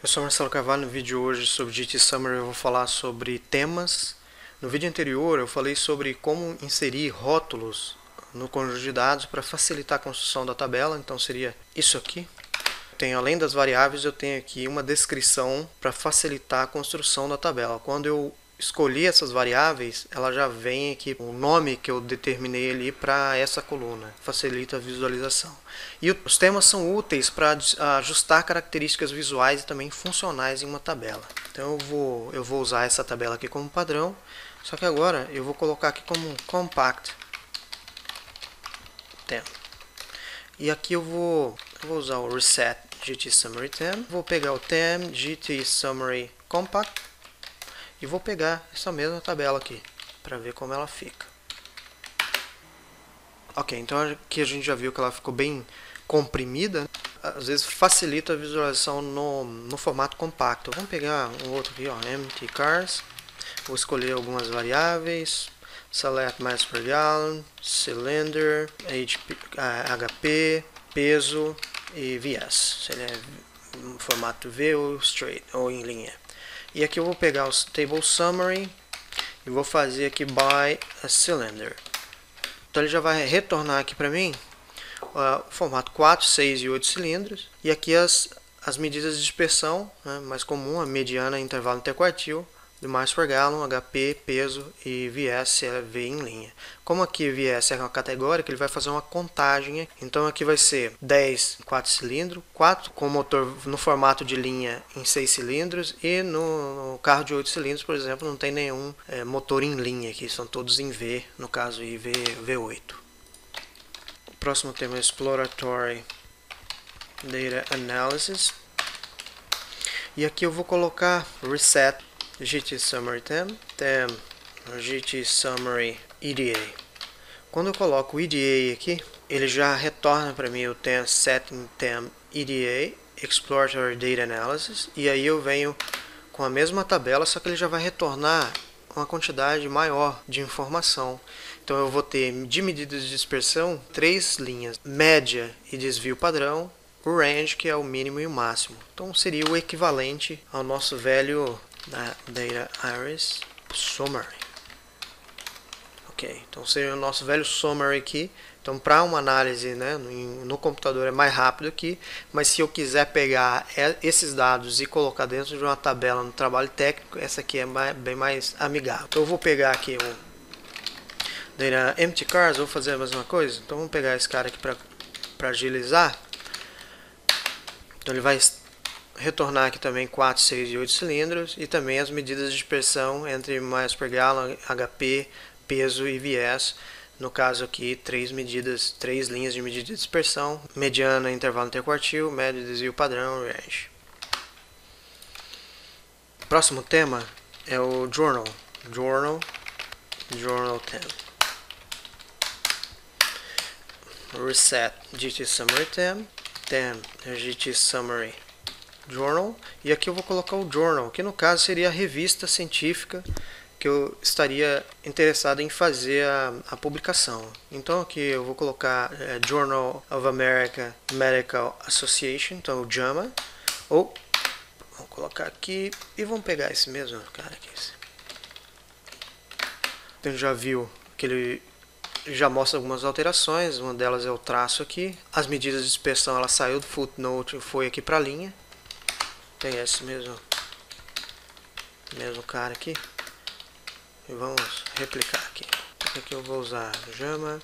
Eu sou Marcelo Carvalho. No vídeo de hoje sobre GT Summary eu vou falar sobre temas. No vídeo anterior eu falei sobre como inserir rótulos no conjunto de dados para facilitar a construção da tabela. Então seria isso aqui. Além das variáveis, eu tenho aqui uma descrição para facilitar a construção da tabela. Quando eu escolhi essas variáveis, ela já vem aqui o nome que eu determinei ali para essa coluna, facilita a visualização. E os temas são úteis para ajustar características visuais e também funcionais em uma tabela. Então eu vou usar essa tabela aqui como padrão, só que agora eu vou colocar aqui como compact theme. E aqui eu vou usar o reset GT Summary Theme, vou pegar o theme GT Summary Compact e vou pegar essa mesma tabela aqui para ver como ela fica. Ok, então aqui a gente já viu que ela ficou bem comprimida. Às vezes facilita a visualização no formato compacto. Vamos pegar um outro aqui, ó, empty cars. Vou escolher algumas variáveis. Select miles per gallon, cylinder, HP, peso e VS. Se ele é no formato V ou straight ou em linha. E aqui eu vou pegar os table summary e vou fazer aqui by a cylinder. Então ele já vai retornar aqui para mim o formato 4, 6 e 8 cilindros. E aqui as medidas de dispersão, né, mais comum, a mediana, intervalo interquartil, do miles per gallon, HP, peso e VS é V em linha. Como aqui VS é uma categórica, ele vai fazer uma contagem. Então aqui vai ser 10 4 cilindros, 4 com motor no formato de linha em 6 cilindros e no carro de 8 cilindros, por exemplo, não tem nenhum motor em linha aqui, são todos em V, no caso aí V8. O próximo tema é Exploratory Data Analysis. E aqui eu vou colocar Reset GT Summary Theme, GT Summary EDA. Quando eu coloco o EDA aqui, ele já retorna para mim o Setting Theme EDA, Exploratory Data Analysis, e aí eu venho com a mesma tabela, só que ele já vai retornar uma quantidade maior de informação. Então eu vou ter de medidas de dispersão 3 linhas, média e desvio padrão, o range, que é o mínimo e o máximo. Então seria o equivalente ao nosso velho Data Iris Summary. Ok, então seria o nosso velho Summary aqui. Então para uma análise, né, no computador é mais rápido aqui, mas se eu quiser pegar esses dados e colocar dentro de uma tabela no trabalho técnico, essa aqui é bem mais amigável. Então eu vou pegar aqui o Data Empty Cars, vou fazer a mesma coisa. Então vamos pegar esse cara aqui para agilizar. Então ele vai retornar aqui também 4, 6 e 8 cilindros e também as medidas de dispersão entre miles per gallon, HP, peso e VS. No caso aqui, 3 linhas de medida de dispersão, mediana, intervalo interquartil, médio, desvio padrão, range. Próximo tema é o Journal Theme. Reset GT Summary Theme, GT Summary Journal, e aqui eu vou colocar o Journal, que no caso seria a revista científica que eu estaria interessado em fazer a publicação. Então aqui eu vou colocar Journal of American Medical Association, então o JAMA, ou vamos colocar aqui e vamos pegar esse mesmo cara aqui. Então já viu que ele já mostra algumas alterações, uma delas é o traço aqui. As medidas de dispersão, ela saiu do footnote e foi aqui para a linha. Tem esse mesmo cara aqui. E vamos replicar aqui. Aqui eu vou usar JAMA.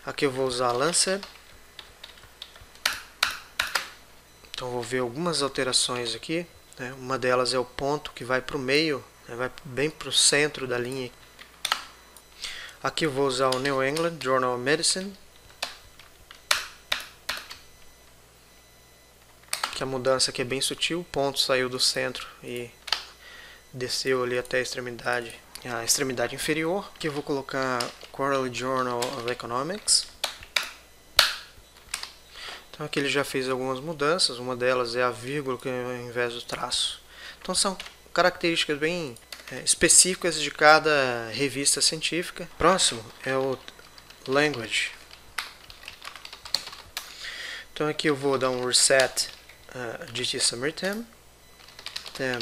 Aqui eu vou usar Lancet. Então eu vou ver algumas alterações aqui, né? Uma delas é o ponto que vai para o meio, né? Vai bem para o centro da linha. Aqui eu vou usar o New England Journal of Medicine. Que a mudança aqui é bem sutil, o ponto saiu do centro e desceu ali até a extremidade inferior. Aqui eu vou colocar Quarterly Journal of Economics. Então aqui ele já fez algumas mudanças, uma delas é a vírgula ao invés do traço. Então são características bem específicas de cada revista científica. Próximo é o Language. Então aqui eu vou dar um reset GT Summary Theme. Tem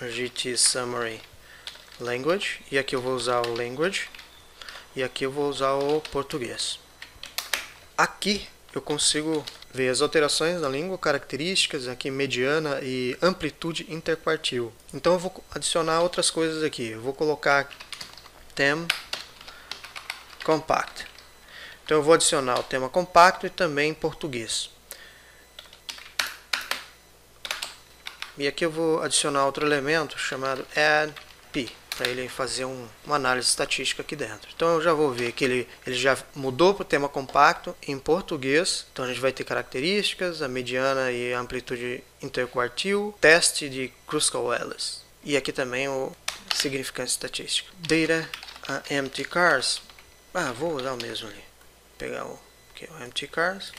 GT Summary Language, e aqui eu vou usar o Language, e aqui eu vou usar o português. Aqui eu consigo ver as alterações na língua, características, aqui mediana e amplitude interquartil. Então eu vou adicionar outras coisas aqui. Eu vou colocar Theme Compact. Então eu vou adicionar o tema compacto e também português. E aqui eu vou adicionar outro elemento chamado add p, para ele fazer uma análise estatística aqui dentro. Então eu já vou ver que ele já mudou para o tema compacto em português. Então a gente vai ter características, a mediana e a amplitude interquartil, teste de Kruskal-Wallis. E aqui também o significância estatística. Data empty cars. Vou usar o mesmo ali. Pegar o empty cars.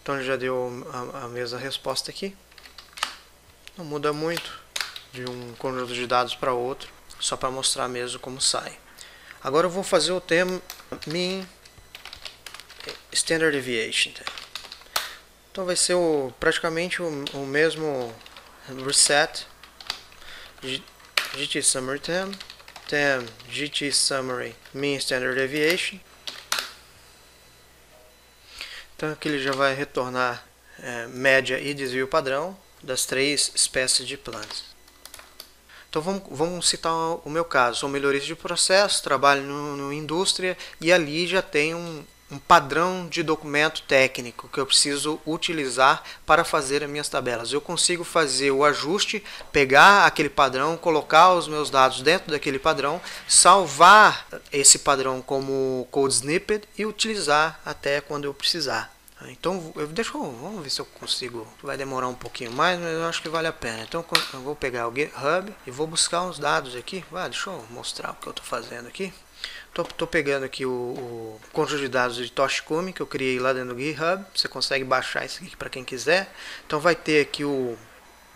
Então ele já deu a mesma resposta aqui. Não muda muito de um conjunto de dados para outro, só para mostrar mesmo como sai. Agora eu vou fazer o tema Mean Standard Deviation. Então vai ser praticamente o mesmo reset. GT Summary Tem GT Summary Mean Standard Deviation. Então aqui ele já vai retornar média e desvio padrão das 3 espécies de plantas. Então vamos citar o meu caso. Sou melhorista de processo, trabalho no indústria e ali já tem um padrão de documento técnico que eu preciso utilizar para fazer as minhas tabelas. Eu consigo fazer o ajuste, pegar aquele padrão, colocar os meus dados dentro daquele padrão, salvar esse padrão como code snippet e utilizar até quando eu precisar. Então vamos ver se eu consigo. Vai demorar um pouquinho mais, mas eu acho que vale a pena. Então eu vou pegar o GitHub e vou buscar uns dados aqui. Deixa eu mostrar o que eu estou fazendo aqui. Estou pegando aqui o conjunto de dados de Toshikumi que eu criei lá dentro do GitHub. Você consegue baixar isso aqui para quem quiser. Então vai ter aqui o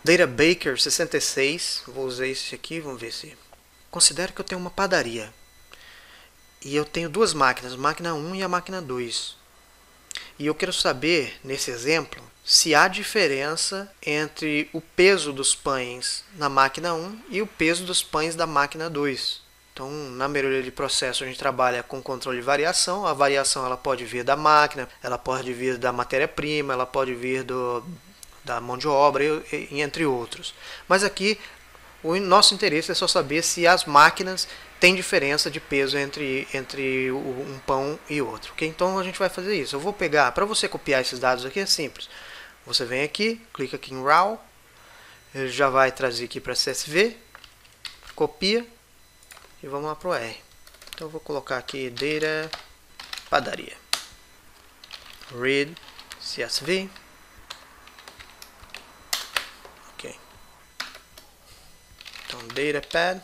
DataBaker 66. Vou usar esse aqui, vamos ver se... Considero que eu tenho uma padaria. E eu tenho duas máquinas, a máquina 1 e a máquina 2. E eu quero saber, nesse exemplo, se há diferença entre o peso dos pães na máquina 1 e o peso dos pães da máquina 2. Então, na melhoria de processo, a gente trabalha com controle de variação. A variação ela pode vir da máquina, ela pode vir da matéria-prima, ela pode vir da mão de obra, e entre outros. Mas aqui, o nosso interesse é só saber se as máquinas têm diferença de peso entre um pão e outro. Okay? Então a gente vai fazer isso. Eu vou pegar, para você copiar esses dados aqui é simples. Você vem aqui, clica aqui em RAW, ele já vai trazer aqui para CSV, copia e vamos lá para o R. Então eu vou colocar aqui Data Padaria, Read CSV. Ok. Então Datapad.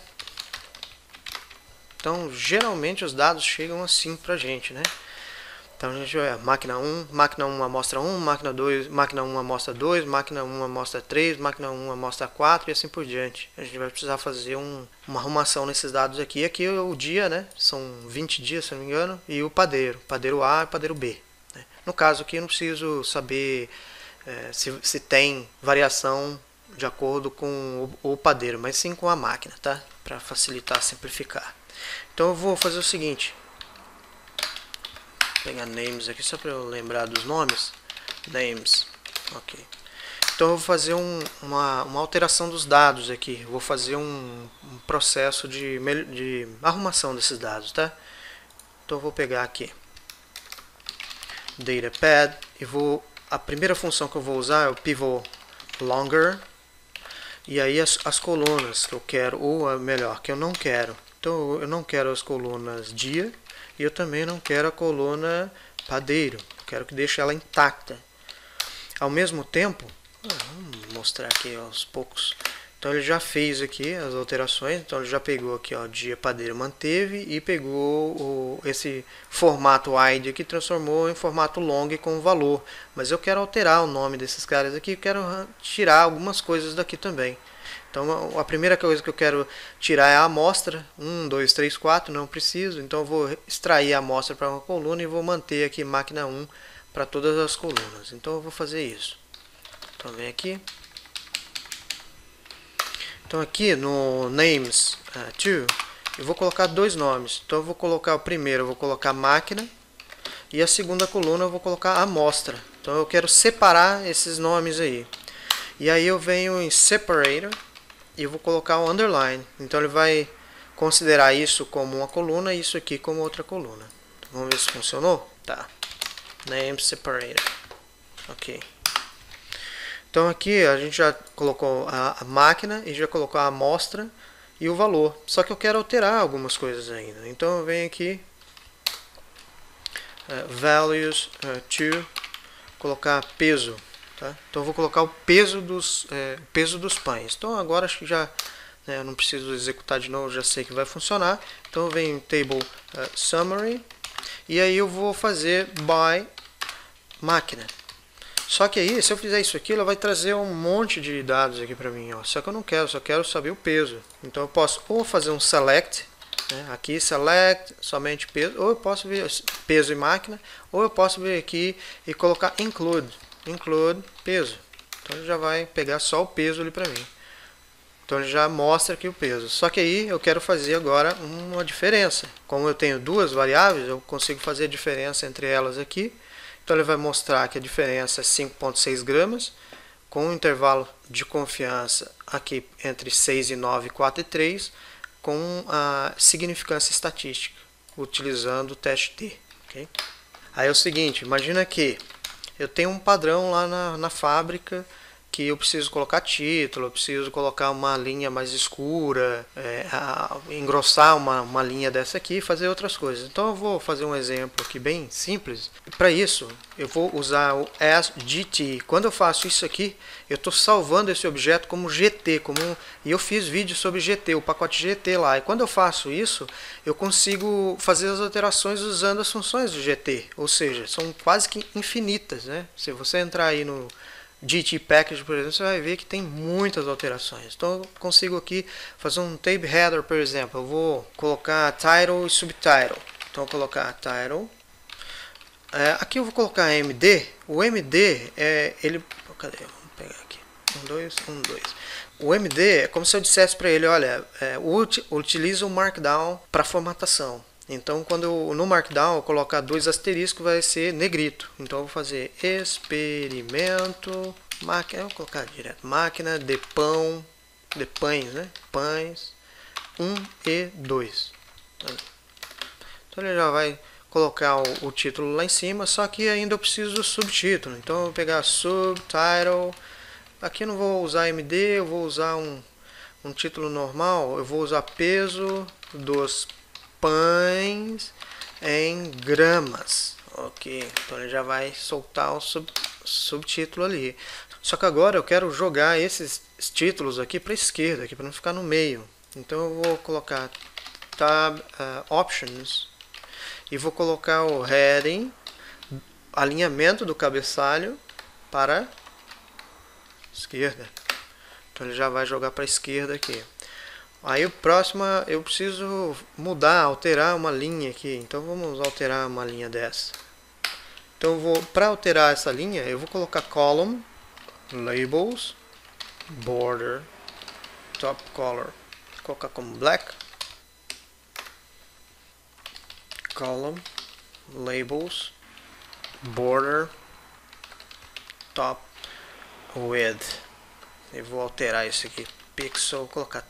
Então, geralmente os dados chegam assim pra gente, né? Então, a gente vai máquina 1 amostra 1, máquina 1 amostra 2, máquina 1 amostra 3, máquina 1 amostra 4 e assim por diante. A gente vai precisar fazer uma arrumação nesses dados aqui. Aqui é o dia, né? São 20 dias, se não me engano, e o padeiro A e padeiro B. Né? No caso aqui, eu não preciso saber se tem variação de acordo com o padeiro, mas sim com a máquina, tá? Para facilitar, simplificar. Então eu vou fazer o seguinte, vou pegar names aqui só para eu lembrar dos nomes, names, ok. Então eu vou fazer uma alteração dos dados aqui, eu vou fazer um processo de arrumação desses dados, tá? Então eu vou pegar aqui, Datapad, e a primeira função que eu vou usar é o pivot longer, e aí as colunas que eu quero, ou melhor, que eu não quero. Então eu não quero as colunas dia e eu também não quero a coluna padeiro. Eu quero que deixe ela intacta. Ao mesmo tempo, vamos mostrar aqui aos poucos. Então ele já fez aqui as alterações. Então ele já pegou aqui, ó, dia padeiro manteve e pegou esse formato wide aqui, transformou em formato long com valor. Mas eu quero alterar o nome desses caras aqui. Eu quero tirar algumas coisas daqui também. Então a primeira coisa que eu quero tirar é a amostra, 1, 2, 3, 4, não preciso, então eu vou extrair a amostra para uma coluna e vou manter aqui máquina 1 para todas as colunas. Então eu vou fazer isso. Então vem aqui. Então aqui no names to, eu vou colocar dois nomes. Então eu vou colocar o primeiro, eu vou colocar máquina, e a segunda coluna eu vou colocar amostra. Então eu quero separar esses nomes aí. E aí eu venho em separator e eu vou colocar um underline. Então ele vai considerar isso como uma coluna e isso aqui como outra coluna. Então, vamos ver se funcionou? Tá. Name separator. Ok. Então aqui a gente já colocou a máquina e já colocou a amostra e o valor. Só que eu quero alterar algumas coisas ainda. Então eu venho aqui, values to, colocar peso. Tá? Então eu vou colocar o peso dos pães. Então agora acho que já eu não preciso executar de novo, já sei que vai funcionar. Então eu venho em table summary e aí eu vou fazer by máquina. Só que aí, se eu fizer isso aqui, ela vai trazer um monte de dados aqui para mim. Ó. Só que eu não quero, só quero saber o peso. Então eu posso ou fazer um select, aqui select, somente peso, ou eu posso ver peso e máquina, ou eu posso vir aqui e colocar include peso. Então ele já vai pegar só o peso ali para mim. Então ele já mostra aqui o peso. Só que aí eu quero fazer agora uma diferença. Como eu tenho duas variáveis, eu consigo fazer a diferença entre elas aqui. Então ele vai mostrar que a diferença é 5,6 gramas, com um intervalo de confiança aqui entre 6 e 9, 4 e 3, com a significância estatística, utilizando o teste T. Okay? Aí é o seguinte, imagina que eu tenho um padrão lá na fábrica que eu preciso colocar título, eu preciso colocar uma linha mais escura, engrossar uma linha dessa aqui e fazer outras coisas. Então eu vou fazer um exemplo aqui bem simples. Para isso eu vou usar o asGT. Quando eu faço isso aqui, eu estou salvando esse objeto como GT, e eu fiz vídeo sobre GT, o pacote GT lá. E quando eu faço isso, eu consigo fazer as alterações usando as funções do GT, ou seja, são quase que infinitas, né? Se você entrar aí no GT Package, por exemplo, você vai ver que tem muitas alterações. Então eu consigo aqui fazer um tab header, por exemplo. Eu vou colocar title e subtitle. Então eu vou colocar title. Aqui eu vou colocar MD. O MD ele. Cadê? Vamos pegar aqui. 1, 2, 1, 2. O MD é como se eu dissesse para ele, olha, utiliza o Markdown para formatação. Então, quando no Markdown eu colocar 2 asteriscos, vai ser negrito. Então, eu vou fazer experimento, máquina, eu vou colocar direto, máquina de pão, de pães, né? Pães, 1 e 2. Então, ele já vai colocar o título lá em cima, só que ainda eu preciso do subtítulo. Então, eu vou pegar subtitle. Aqui eu não vou usar MD, eu vou usar um título normal. Eu vou usar peso dos pães em gramas. Ok, então ele já vai soltar o subtítulo ali. Só que agora eu quero jogar esses títulos aqui para a esquerda, aqui para não ficar no meio. Então eu vou colocar tab options e vou colocar o heading, alinhamento do cabeçalho para esquerda. Então ele já vai jogar para a esquerda aqui. Aí o próximo eu preciso alterar uma linha aqui. Então vamos alterar uma linha dessa. Então para alterar essa linha, eu vou colocar column, labels, border, top color. Vou colocar como black. Column, labels, border, top, width. Eu vou alterar isso aqui. Pixel, colocar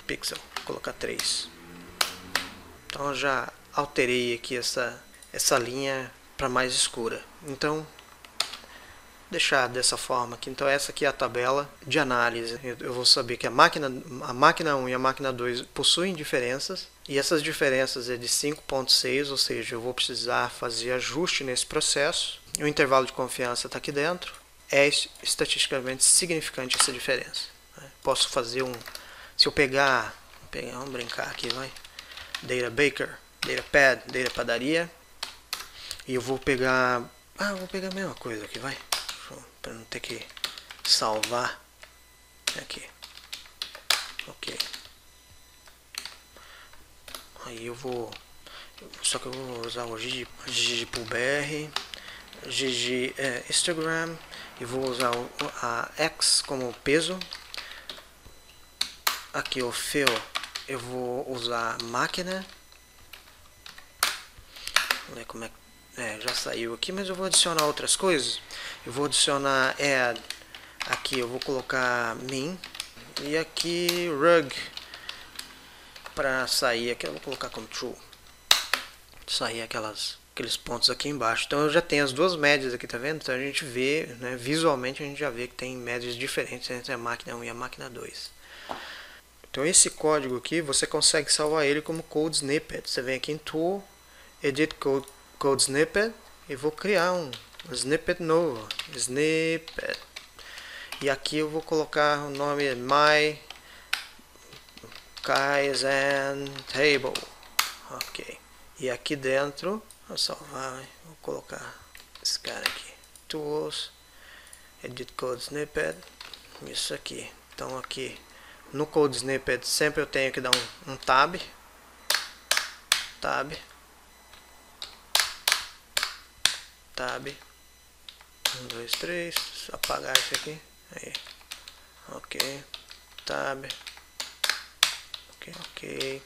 pixel, vou colocar 3. Então eu já alterei aqui essa linha para mais escura. Então deixar dessa forma aqui. Então essa aqui é a tabela de análise. Eu vou saber que a máquina 1 e a máquina 2 possuem diferenças, e essas diferenças é de 5,6, ou seja, eu vou precisar fazer ajuste nesse processo. O intervalo de confiança está aqui dentro. É estatisticamente significante essa diferença. Posso fazer se eu pegar, vamos brincar aqui, vai. Data Baker, Data Pad, Data Padaria. E eu vou pegar, vou pegar a mesma coisa aqui, vai. Para não ter que salvar. Aqui. Ok. Aí só que eu vou usar o GG Pool BR, GG Instagram e vou usar a X como peso. Aqui o fill eu vou usar máquina. Vamos ver como é. Já saiu aqui, mas eu vou adicionar outras coisas. Eu vou adicionar add. Aqui eu vou colocar min. E aqui rug. Para sair aqui eu vou colocar como true. Sair aqueles pontos aqui embaixo. Então eu já tenho as duas médias aqui, tá vendo? Então a gente vê, né, visualmente a gente já vê que tem médias diferentes entre a máquina 1 e a máquina 2. Então esse código aqui, você consegue salvar ele como code snippet. Você vem aqui em Tool, Edit Code Snippet, e vou criar um snippet novo. Snippet. E aqui eu vou colocar o nome My Kaizen Table. Ok. E aqui dentro, vou salvar, vou colocar esse cara aqui. Tools, Edit Code Snippet, isso aqui. Então aqui no Code Snippet sempre eu tenho que dar um tab. Tab. 1, 2, 3. Apagar isso aqui. Aí. Ok. Tab. Ok.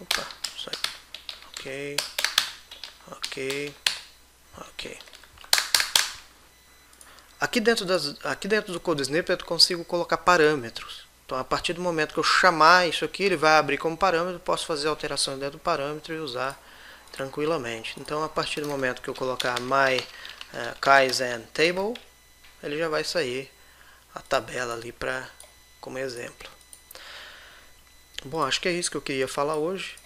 Opa, sai. Ok. Ok. Ok. Aqui dentro do Code Snippet eu consigo colocar parâmetros. Então a partir do momento que eu chamar isso aqui, ele vai abrir como parâmetro, posso fazer alterações dentro do parâmetro e usar tranquilamente. Então a partir do momento que eu colocar My Kaizen Table, ele já vai sair a tabela ali como exemplo. Bom, acho que é isso que eu queria falar hoje.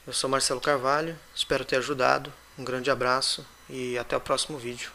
Eu sou Marcelo Carvalho, espero ter ajudado. Um grande abraço e até o próximo vídeo.